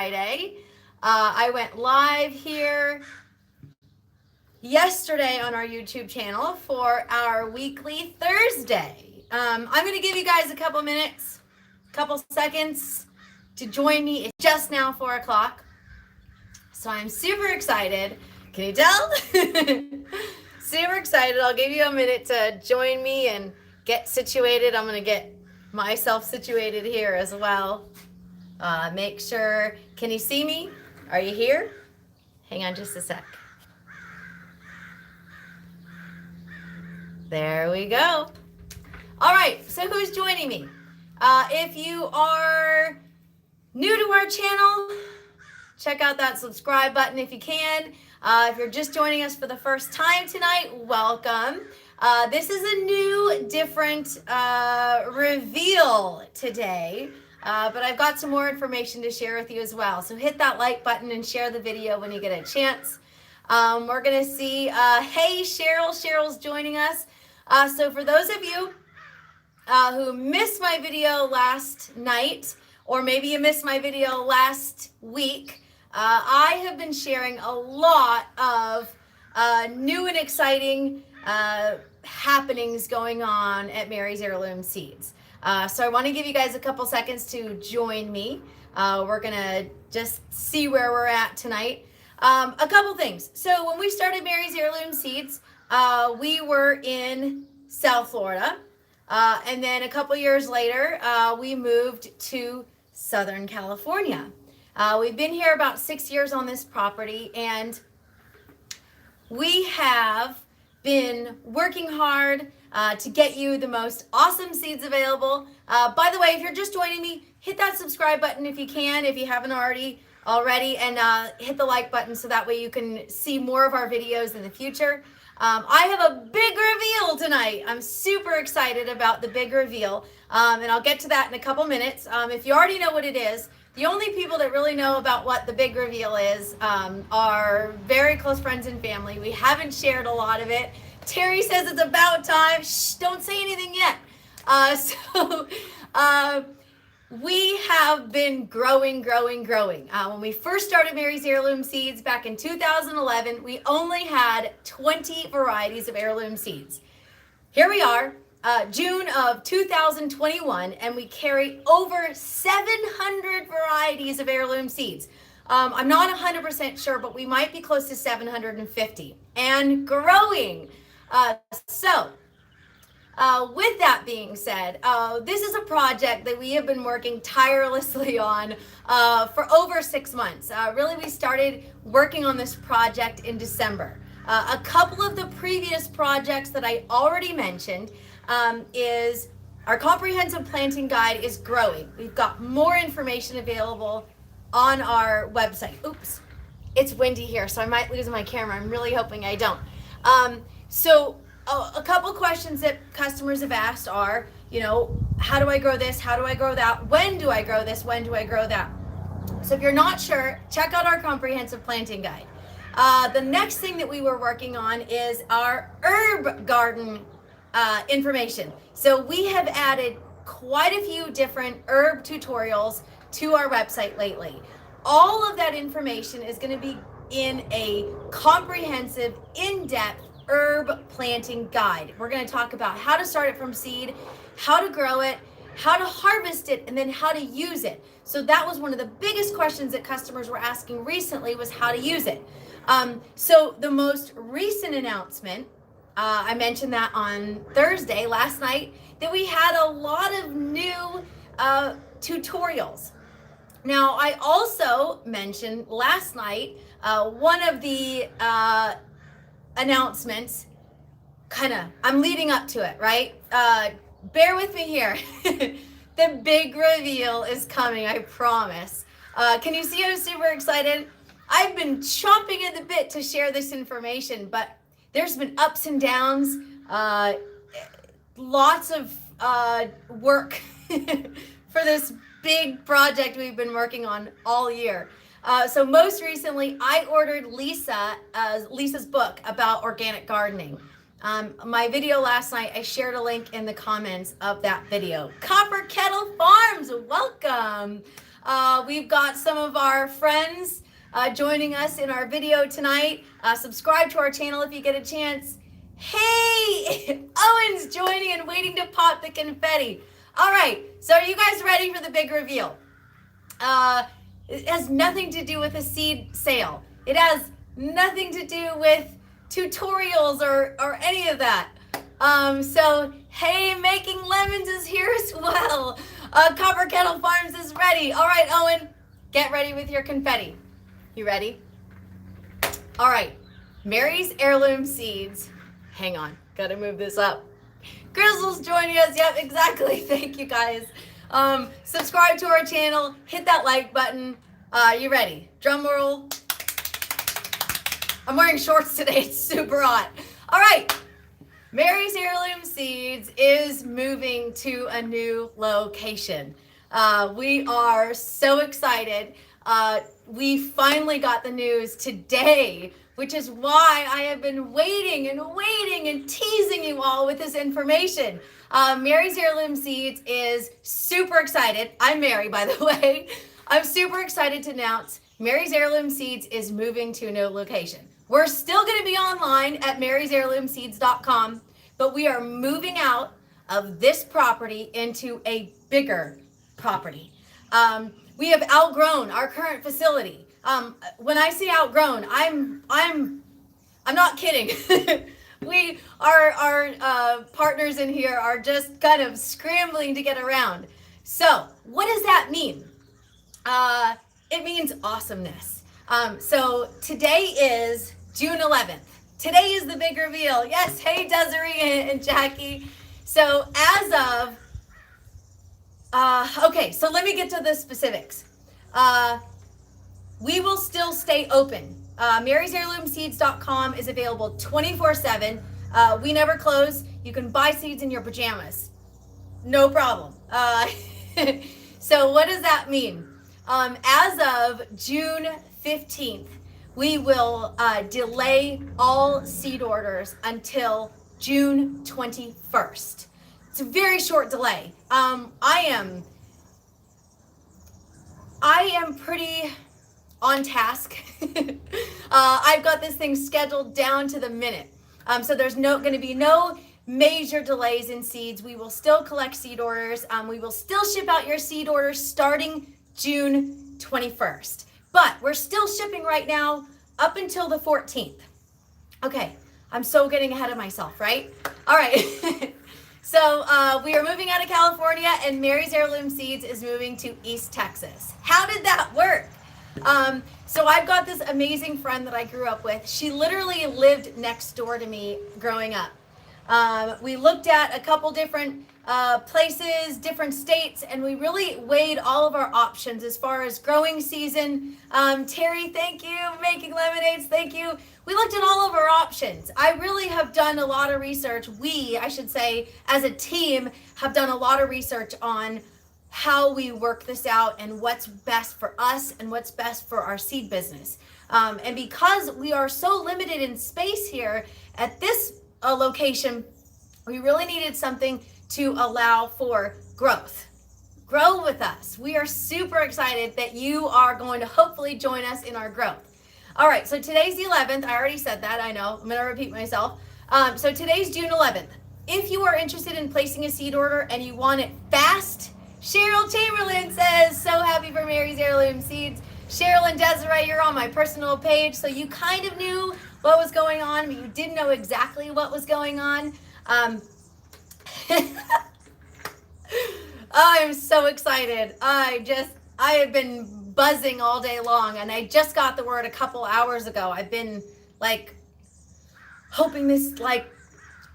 Friday. I went live here yesterday on our YouTube channel for our weekly Thursday. I'm going to give you guys a couple minutes, couple seconds to join me. It's just now 4 o'clock. So I'm super excited. Can you tell? Super excited. I'll give you a minute to join me and get situated. I'm going to get myself situated here as well. Make sure, can you see me? Are you here? Hang on just a sec. There we go. All right, so who's joining me? If you are new to our channel, check out that subscribe button if you can. If you're just joining us for the first time tonight, welcome. This is a new, different reveal today, but I've got some more information to share with you as well. So hit that like button and share the video when you get a chance. We're going to see, hey, Cheryl. Cheryl's joining us. So for those of you who missed my video last night, or maybe you missed my video last week, I have been sharing a lot of new and exciting happenings going on at Mary's Heirloom Seeds. So I want to give you guys a couple seconds to join me. We're going to just see where we're at tonight. A couple things. So when we started Mary's Heirloom Seeds, we were in South Florida. And then a couple years later, we moved to Southern California. We've been here about 6 years on this property, and we have been working hard to get you the most awesome seeds available. By the way, if you're just joining me, hit that subscribe button if you can, if you haven't already, and hit the like button so that way you can see more of our videos in the future. I have a big reveal tonight. I'm super excited about the big reveal, and I'll get to that in a couple minutes. If you already know what it is, the only people that really know about what the big reveal is are very close friends and family. We haven't shared a lot of it. Terry says it's about time. Shh, don't say anything yet. We have been growing. When we first started Mary's Heirloom Seeds back in 2011, we only had 20 varieties of heirloom seeds. Here we are, June of 2021, and we carry over 700 varieties of heirloom seeds. I'm not 100% sure, but we might be close to 750 and growing. With that being said, this is a project that we have been working tirelessly on for over 6 months. Really, we started working on this project in December. A couple of the previous projects that I already mentioned is our comprehensive planting guide is growing. We've got more information available on our website. Oops, it's windy here, so I might lose my camera. I'm really hoping I don't. A couple questions that customers have asked are, how do I grow this? How do I grow that? When do I grow this? When do I grow that? So if you're not sure, check out our comprehensive planting guide. The next thing that we were working on is our herb garden information. So we have added quite a few different herb tutorials to our website lately. All of that information is going to be in a comprehensive, in-depth herb planting guide. We're going to talk about how to start it from seed, how to grow it, how to harvest it, and then how to use it. So that was one of the biggest questions that customers were asking recently, was how to use it. So the most recent announcement, I mentioned that on Thursday, last night, that we had a lot of new tutorials. Now, I also mentioned last night, one of the announcements, I'm leading up to it, right? Bear with me here. The big reveal is coming, I promise. Can you see I'm super excited? I've been chomping at the bit to share this information, but there's been ups and downs, lots of work for this big project we've been working on all year. So most recently, I ordered Lisa's book about organic gardening. My video last night, I shared a link in the comments of that video. Copper Kettle Farms, welcome. We've got some of our friends joining us in our video tonight. Subscribe to our channel if you get a chance. Hey, Owen's joining and waiting to pop the confetti. All right, so are you guys ready for the big reveal? It has nothing to do with a seed sale. It has nothing to do with tutorials or any of that. So, hey, Making Lemons is here as well. Copper Kettle Farms is ready. All right, Owen, get ready with your confetti. You ready? All right, Mary's Heirloom Seeds. Hang on, gotta move this up. Grizzle's joining us. Yep, exactly. Thank you, guys. Subscribe to our channel. Hit that like button. You ready? Drum roll. I'm wearing shorts today. It's super hot. All right. Mary's Heirloom Seeds is moving to a new location. We are so excited. We finally got the news today, which is why I have been waiting and teasing you all with this information. Mary's Heirloom Seeds is super excited. I'm Mary, by the way. I'm super excited to announce Mary's Heirloom Seeds is moving to a new location. We're still going to be online at marysheirloomseeds.com, but we are moving out of this property into a bigger property. We have outgrown our current facility. When I say outgrown, I'm not kidding. Our partners in here are just kind of scrambling to get around. So what does that mean? It means awesomeness. So today is June 11th. Today is the big reveal. Yes, hey Desiree and Jackie. So as of, okay, so let me get to the specifics. We will still stay open. marysheirloomseeds.com is available 24/7. We never close. You can buy seeds in your pajamas. No problem. So what does that mean? As of June 15th, we will delay all seed orders until June 21st. It's a very short delay. I am pretty on task. I've got this thing scheduled down to the minute. So there's going to be no major delays in seeds. We will still collect seed orders. We will still ship out your seed orders starting June 21st. But we're still shipping right now up until the 14th. Okay, I'm so getting ahead of myself, right? All right. So we are moving out of California, and Mary's Heirloom Seeds is moving to East Texas. How did that work? So I've got this amazing friend that I grew up with. She literally lived next door to me growing up. We looked at a couple different places, different states, and we really weighed all of our options as far as growing season. Terry, thank you. Making Lemonades, thank you. We looked at all of our options. I really have done a lot of research. I should say, as a team, have done a lot of research on how we work this out and what's best for us and what's best for our seed business. And because we are so limited in space here at this location, we really needed something to allow for growth. Grow with us. We are super excited that you are going to hopefully join us in our growth. All right, so today's the 11th. I already said that, I know. I'm going to repeat myself. So today's June 11th. If you are interested in placing a seed order and you want it fast, Cheryl Chamberlain says, so happy for Mary's Heirloom Seeds. Cheryl and Desiree, you're on my personal page, so you kind of knew what was going on, but you didn't know exactly what was going on. I'm so excited. I have been buzzing all day long, and I just got the word a couple hours ago. I've been like hoping this, like,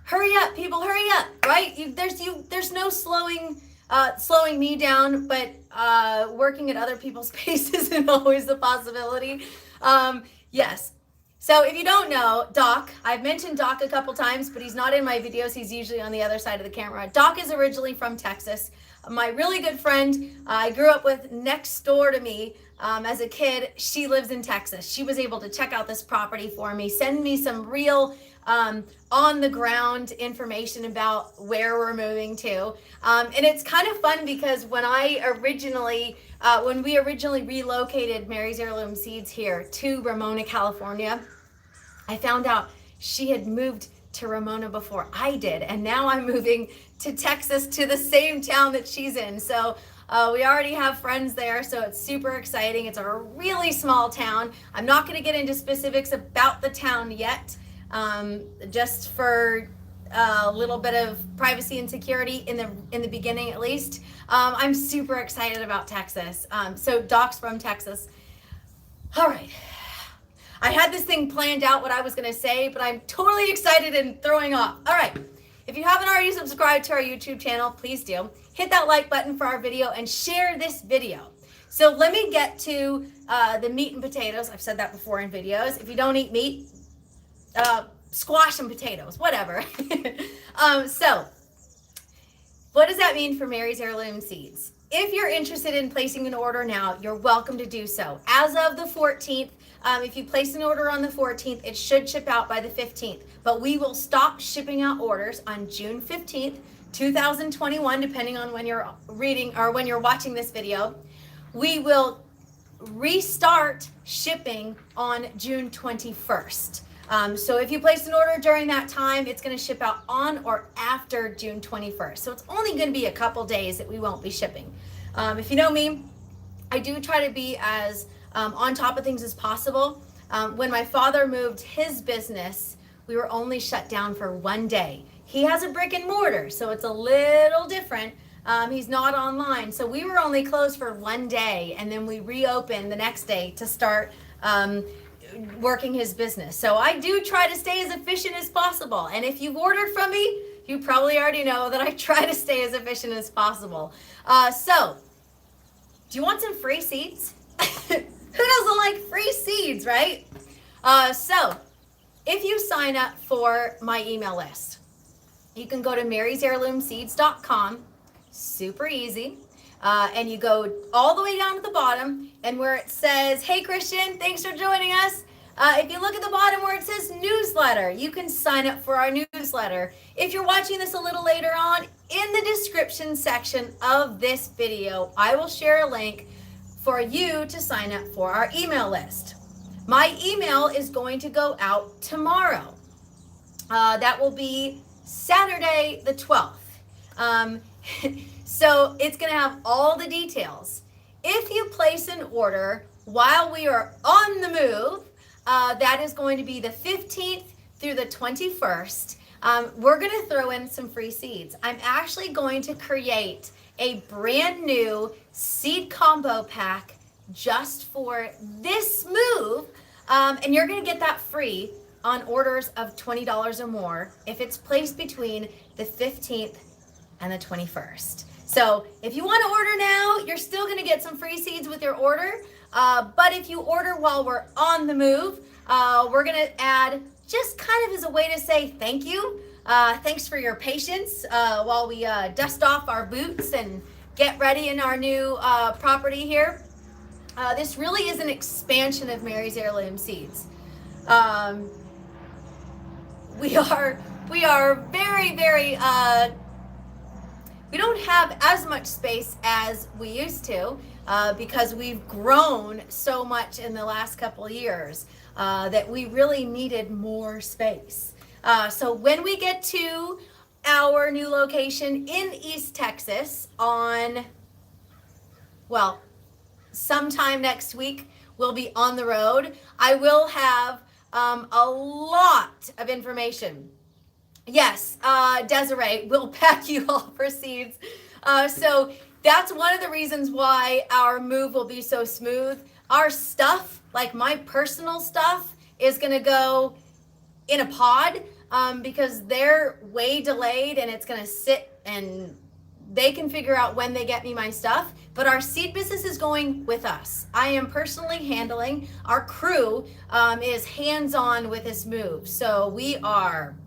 hurry up, people, hurry up, right? There's no slowing me down, but working at other people's pace isn't always a possibility. Yes. So if you don't know, Doc, I've mentioned Doc a couple times, but he's not in my videos. He's usually on the other side of the camera. Doc is originally from Texas. My really good friend, I grew up with next door to me as a kid. She lives in Texas. She was able to check out this property for me, send me some real on the ground information about where we're moving to. And it's kind of fun because when I originally when we originally relocated Mary's Heirloom Seeds here to Ramona, California, I found out she had moved to Ramona before I did, and now I'm moving to Texas, to the same town that she's in. So we already have friends there, so it's super exciting. It's a really small town. I'm not going to get into specifics about the town yet, just for a little bit of privacy and security in the beginning, at least. I'm super excited about Texas. So Doc's from Texas. All right. I had this thing planned out what I was going to say, but I'm totally excited and throwing off. All right. If you haven't already subscribed to our YouTube channel, please do. Hit that like button for our video and share this video. So let me get to the meat and potatoes. I've said that before in videos. If you don't eat meat, squash and potatoes, whatever. So what does that mean for Mary's Heirloom Seeds? If you're interested in placing an order now, you're welcome to do so. As of the 14th, if you place an order on the 14th, it should ship out by the 15th. But we will stop shipping out orders on June 15th, 2021, depending on when you're reading or when you're watching this video. We will restart shipping on June 21st. So if you place an order during that time, it's going to ship out on or after June 21st. So it's only going to be a couple days that we won't be shipping. If you know me, I do try to be as on top of things as possible. When my father moved his business, we were only shut down for one day. He has a brick and mortar, so it's a little different. He's not online. So we were only closed for one day, and then we reopened the next day to start working his business. So I do try to stay as efficient as possible. And if you've ordered from me, you probably already know that I try to stay as efficient as possible. So do you want some free seeds? Who doesn't like free seeds, right? So if you sign up for my email list, you can go to marysheirloomseeds.com, super easy. And you go all the way down to the bottom, and where it says, hey Christian, thanks for joining us. If you look at the bottom where it says newsletter, you can sign up for our newsletter. If you're watching this a little later on, in the description section of this video, I will share a link for you to sign up for our email list. My email is going to go out tomorrow. That will be Saturday the 12th. So it's going to have all the details. If you place an order while we are on the move, that is going to be the 15th through the 21st. We're going to throw in some free seeds. I'm actually going to create a brand new seed combo pack just for this move. And you're going to get that free on orders of $20 or more if it's placed between the 15th and the 21st. So if you want to order now, you're still going to get some free seeds with your order. But if you order while we're on the move, we're going to add, just kind of as a way to say thank you. Thanks for your patience while we dust off our boots and get ready in our new property here. This really is an expansion of Mary's Heirloom Seeds. We are very, very, we don't have as much space as we used to because we've grown so much in the last couple of years that we really needed more space. So when we get to our new location in East Texas on, well, sometime next week, we'll be on the road. I will have a lot of information. Yes, Desiree will pack you all for seeds. So that's one of the reasons why our move will be so smooth. Our stuff, like my personal stuff, is going to go in a pod because they're way delayed and it's going to sit and they can figure out when they get me my stuff. But our seed business is going with us. I am personally handling. Our crew is hands-on with this move. So we are,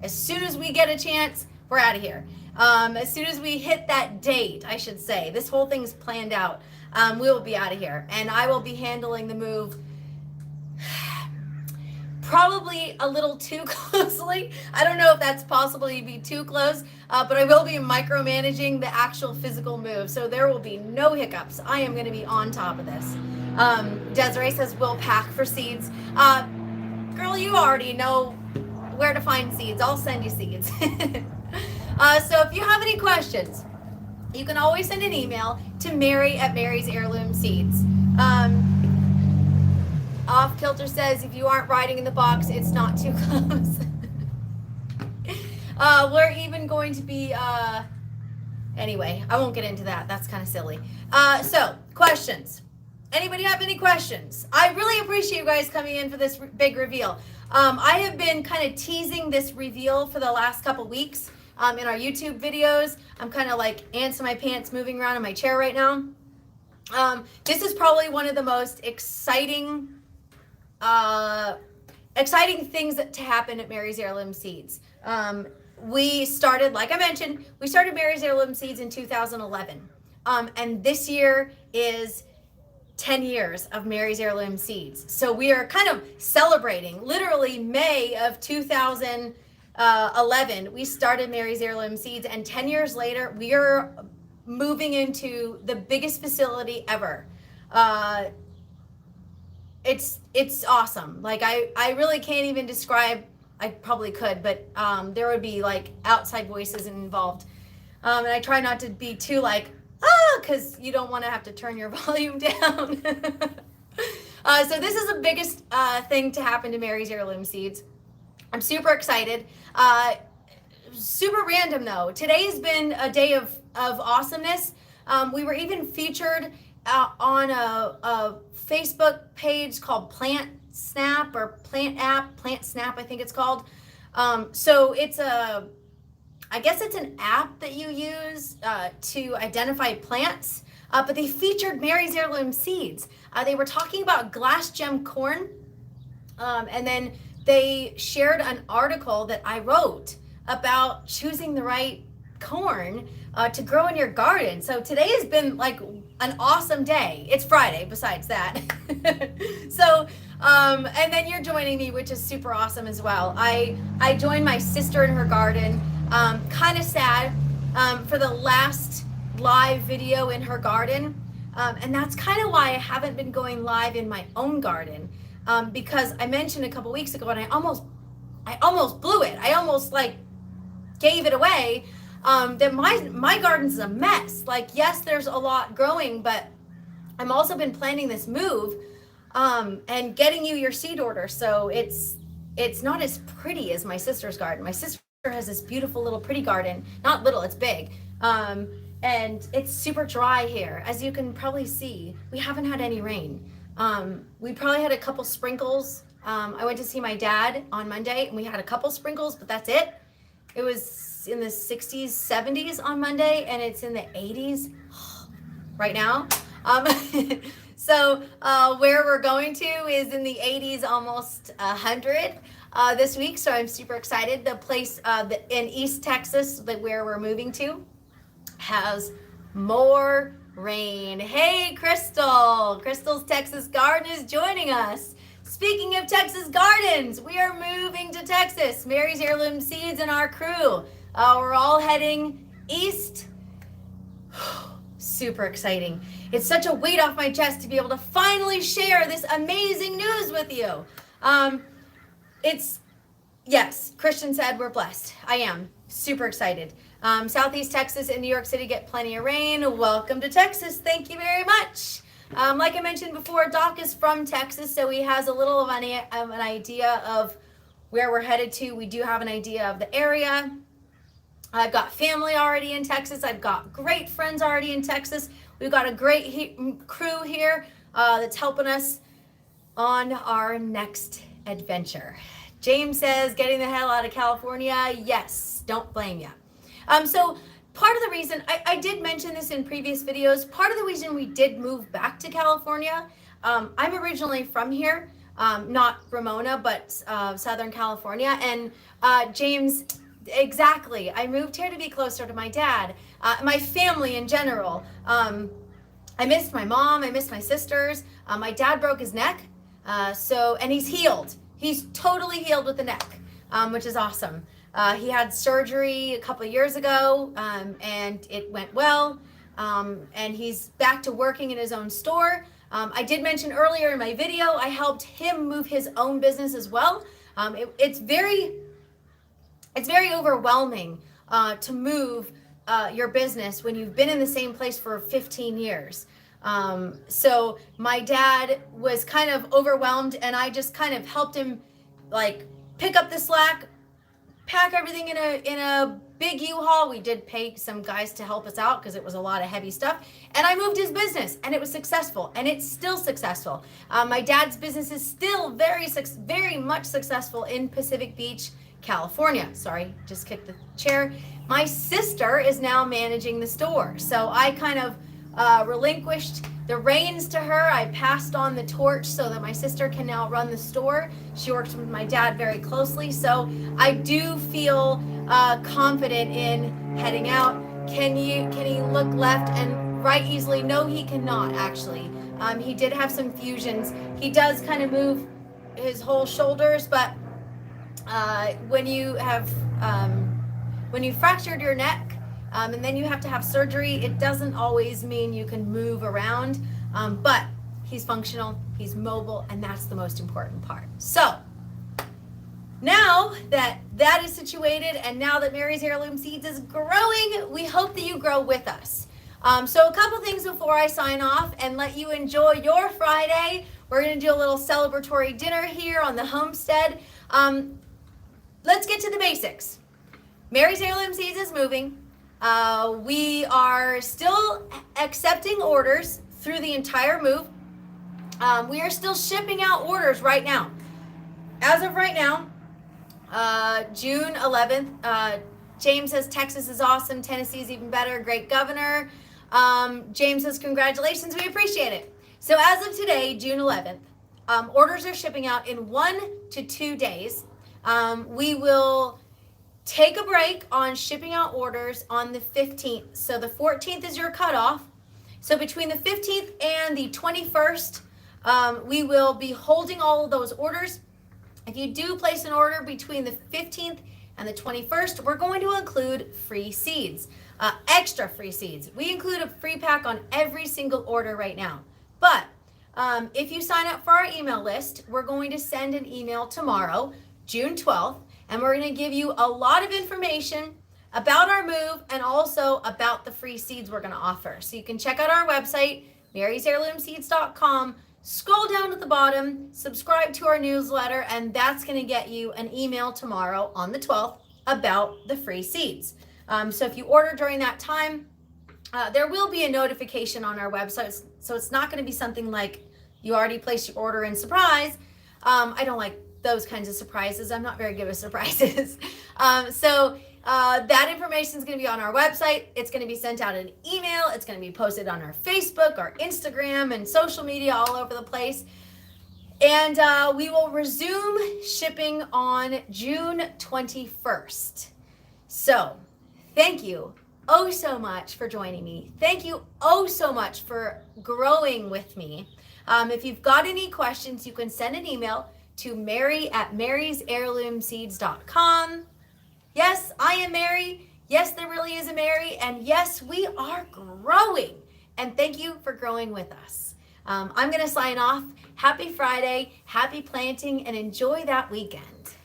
as soon as we get a chance, we're out of here. As soon as we hit that date, I should say, this whole thing's planned out, we will be out of here. And I will be handling the move probably a little too closely. I don't know if that's possible to be too close, but I will be micromanaging the actual physical move. So there will be no hiccups. I am going to be on top of this. Desiree says, we'll pack for seeds. Girl, you already know where to find seeds. I'll send you seeds. So if you have any questions, you can always send an email to Mary at Mary's Heirloom Seeds. Off Kilter says, if you aren't riding in the box, it's not too close. We're even going to be, anyway, I won't get into that. That's kind of silly. So, questions. Anybody have any questions? I really appreciate you guys coming in for this big reveal. I have been kind of teasing this reveal for the last couple weeks in our YouTube videos. I'm kind of like ants in my pants moving around in my chair right now. This is probably one of the most exciting things to happen at Mary's Heirloom Seeds. We started, like I mentioned, we started Mary's Heirloom Seeds in 2011. And this year is 10 years of Mary's Heirloom Seeds. So we are kind of celebrating, literally May of 2011, we started Mary's Heirloom Seeds, and 10 years later, we are moving into the biggest facility ever. It's awesome. Like I really can't even describe. I probably could, but there would be like outside voices involved, and I try not to be too like because you don't want to have to turn your volume down. So this is the biggest thing to happen to Mary's Heirloom Seeds. I'm super excited. Super random though. Today has been a day of awesomeness. We were even featured on a Facebook page called Plant Snap or Plant Snap, I think it's called. So it's I guess it's an app that you use to identify plants, but they featured Mary's Heirloom Seeds. They were talking about glass gem corn, and then they shared an article that I wrote about choosing the right corn to grow in your garden. So today has been like an awesome day. It's Friday besides that. So and then you're joining me, which is super awesome as well. I joined my sister in her garden. Kind of sad for the last live video in her garden, and that's kind of why I haven't been going live in my own garden, because I mentioned a couple weeks ago and I almost blew it. I almost like gave it away. That my garden's a mess. Like, yes, there's a lot growing, but I'm also been planning this move and getting you your seed order. So it's not as pretty as my sister's garden. My sister has this beautiful little pretty garden. Not little, it's big. And it's super dry here. As you can probably see, we haven't had any rain. We probably had a couple sprinkles. I went to see my dad on Monday and we had a couple sprinkles, but that's it. It was in the 60s, 70s on Monday, and it's in the 80s right now. So where we're going to is in the 80s, almost 100 this week. So I'm super excited. The place in East Texas where we're moving to has more rain. Hey, Crystal. Crystal's Texas Garden is joining us. Speaking of Texas gardens, we are moving to Texas. Mary's Heirloom Seeds and our crew. We're all heading east. Super exciting. It's such a weight off my chest to be able to finally share this amazing news with you. Yes, Christian said we're blessed. I am super excited. Southeast Texas and New York City get plenty of rain. Welcome to Texas. Thank you very much. Like I mentioned before, Doc is from Texas, so he has a little of an idea of where we're headed to. We do have an idea of the area. I've got family already in Texas. I've got great friends already in Texas. We've got a great crew here that's helping us on our next adventure. James says, getting the hell out of California. Yes, don't blame you. So part of the reason, I did mention this in previous videos, part of the reason we did move back to California, I'm originally from here, not Ramona, but Southern California. And James, exactly, I moved here to be closer to my dad, my family in general. I missed my mom, I missed my sisters. My dad broke his neck, and he's healed. He's totally healed with the neck, which is awesome. He had surgery a couple of years ago, and it went well. And he's back to working in his own store. I did mention earlier in my video, I helped him move his own business as well. It's very overwhelming to move your business when you've been in the same place for 15 years. So my dad was kind of overwhelmed, and I just kind of helped him like pick up the slack, pack everything in a big U-Haul. We did pay some guys to help us out because it was a lot of heavy stuff. And I moved his business, and it was successful, and it's still successful. My dad's business is still very much successful in Pacific Beach, California. Sorry, just kicked the chair. My sister is now managing the store. So I kind of relinquished the reins to her. I passed on the torch so that my sister can now run the store. She works with my dad very closely. So I do feel confident in heading out. Can he look left and right easily? No, he cannot actually. He did have some fusions. He does kind of move his whole shoulders, but when you fractured your neck, and then you have to have surgery, it doesn't always mean you can move around, but he's functional, he's mobile, and that's the most important part. So now that that is situated, and now that Mary's Heirloom Seeds is growing, we hope that you grow with us. So a couple things before I sign off and let you enjoy your Friday. We're going to do a little celebratory dinner here on the homestead. Let's get to the basics. Mary's Heirloom Seeds is moving. We are still accepting orders through the entire move. We are still shipping out orders right now. As of right now, June 11th, James says Texas is awesome, Tennessee is even better, great governor. James says congratulations, we appreciate it. So as of today, June 11th, orders are shipping out in 1 to 2 days. We will take a break on shipping out orders on the 15th. So the 14th is your cutoff. So between the 15th and the 21st, we will be holding all of those orders. If you do place an order between the 15th and the 21st, we're going to include free seeds, extra free seeds. We include a free pack on every single order right now. But if you sign up for our email list, we're going to send an email tomorrow, June 12th, and we're going to give you a lot of information about our move and also about the free seeds we're going to offer. So you can check out our website, marysheirloomseeds.com, scroll down to the bottom, subscribe to our newsletter, and that's going to get you an email tomorrow on the 12th about the free seeds. So if you order during that time, there will be a notification on our website. So it's not going to be something like you already placed your order and surprise. I don't like those kinds of surprises. I'm not very good with surprises. That information is going to be on our website. It's going to be sent out in email. It's going to be posted on our Facebook, our Instagram, and social media all over the place. And we will resume shipping on June 21st. So thank you oh so much for joining me. Thank you oh so much for growing with me. If you've got any questions, you can send an email to mary@marysheirloomseeds.com. Yes, I am Mary. Yes, there really is a Mary. And yes, we are growing. And thank you for growing with us. I'm going to sign off. Happy Friday, happy planting, and enjoy that weekend.